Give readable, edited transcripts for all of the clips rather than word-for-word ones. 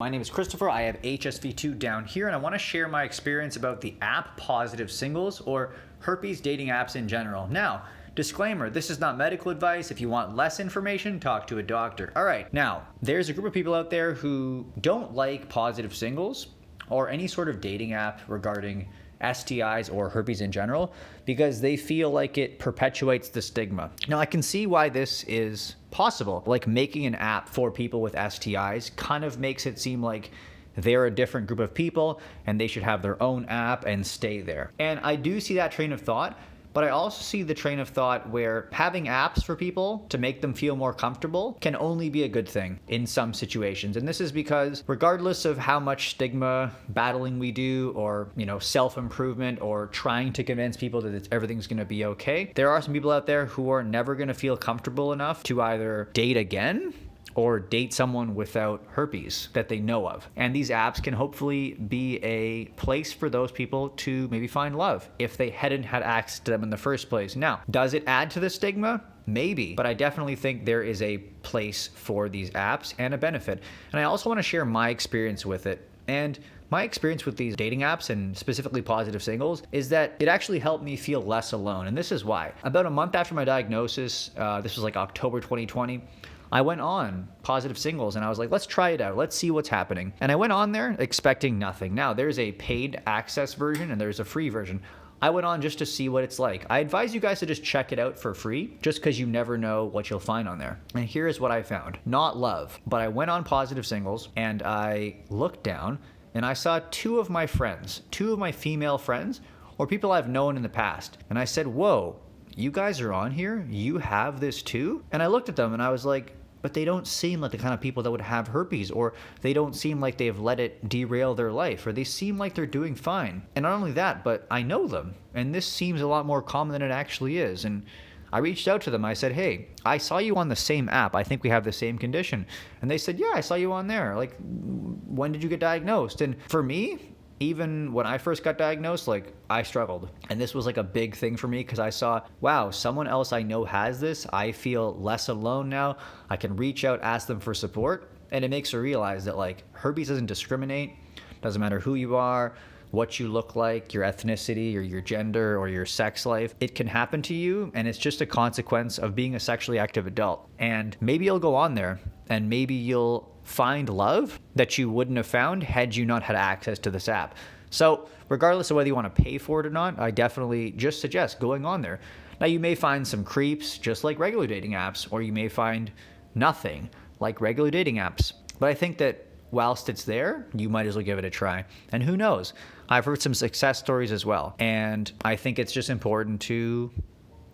My name is Christopher. I have HSV2 down here, and I want to share my experience about the app Positive Singles, or herpes dating apps in general. Now, disclaimer, this is not medical advice. If you want less information, talk to a doctor. All right, now, there's a group of people out there who don't like Positive Singles or any sort of dating app regarding STIs or herpes in general because they feel like it perpetuates the stigma. Now, I can see why this is possible. Like, making an app for people with STIs kind of makes it seem like they're a different group of people and they should have their own app and stay there. And I do see that train of thought, but I also see the train of thought where having apps for people to make them feel more comfortable can only be a good thing in some situations. And this is because regardless of how much stigma battling we do, or, self-improvement, or trying to convince people that everything's going to be okay, there are some people out there who are never going to feel comfortable enough to either date again or date someone without herpes that they know of. And these apps can hopefully be a place for those people to maybe find love if they hadn't had access to them in the first place. Now, does it add to the stigma? Maybe, but I definitely think there is a place for these apps and a benefit. And I also want to share my experience with it. And my experience with these dating apps, and specifically Positive Singles, is that it actually helped me feel less alone. And this is why. About a month after my diagnosis, this was like October 2020, I went on Positive Singles and I was like, let's try it out. Let's see what's happening. And I went on there expecting nothing. Now, there's a paid access version and there's a free version. I went on just to see what it's like. I advise you guys to just check it out for free, just because you never know what you'll find on there. And here's what I found. Not love, but I went on Positive Singles and I looked down and I saw two of my female friends, or people I've known in the past. And I said, whoa, you guys are on here? You have this too? And I looked at them and I was like, but they don't seem like the kind of people that would have herpes, or they don't seem like they've let it derail their life, or they seem like they're doing fine. And not only that, but I know them, and this seems a lot more common than it actually is. And I reached out to them. I said, hey, I saw you on the same app. I think we have the same condition. And they said, yeah, I saw you on there. Like, when did you get diagnosed? And for me, even when I first got diagnosed, I struggled. And this was a big thing for me because I saw, wow, someone else I know has this. I feel less alone now. I can reach out, ask them for support. And it makes me realize that herpes doesn't discriminate. Doesn't matter who you are, what you look like, your ethnicity or your gender or your sex life. It can happen to you, and it's just a consequence of being a sexually active adult. And maybe you'll go on there and maybe you'll find love that you wouldn't have found had you not had access to this app. So regardless of whether you want to pay for it or not, I definitely just suggest going on there. Now, you may find some creeps just like regular dating apps, or you may find nothing like regular dating apps. But I think that whilst it's there, you might as well give it a try. And who knows? I've heard some success stories as well. And I think it's just important to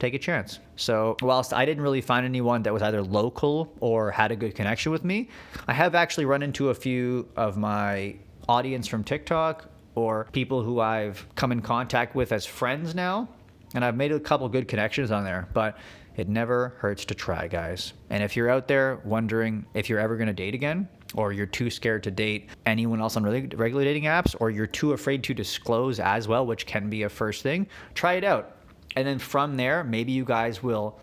take a chance. So whilst I didn't really find anyone that was either local or had a good connection with me, I have actually run into a few of my audience from TikTok, or people who I've come in contact with as friends now. And I've made a couple good connections on there, but it never hurts to try, guys. And if you're out there wondering if you're ever going to date again, or you're too scared to date anyone else on regular dating apps, or you're too afraid to disclose as well, which can be a first thing, try it out. And then from there, maybe you guys will,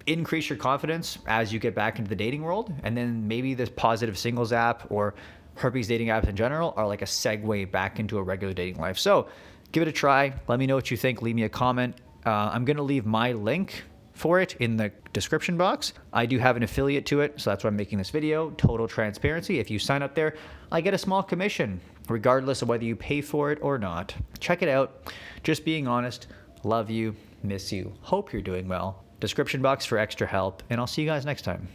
increase your confidence as you get back into the dating world. And then maybe this Positive Singles app or herpes dating apps in general are like a segue back into a regular dating life. So give it a try. Let me know what you think. Leave me a comment. I'm going to leave my link for it in the description box. I do have an affiliate to it, so that's why I'm making this video. Total transparency. If you sign up there, I get a small commission, regardless of whether you pay for it or not. Check it out. Just being honest. Love you. Miss you. Hope you're doing well. Description box for extra help, and I'll see you guys next time.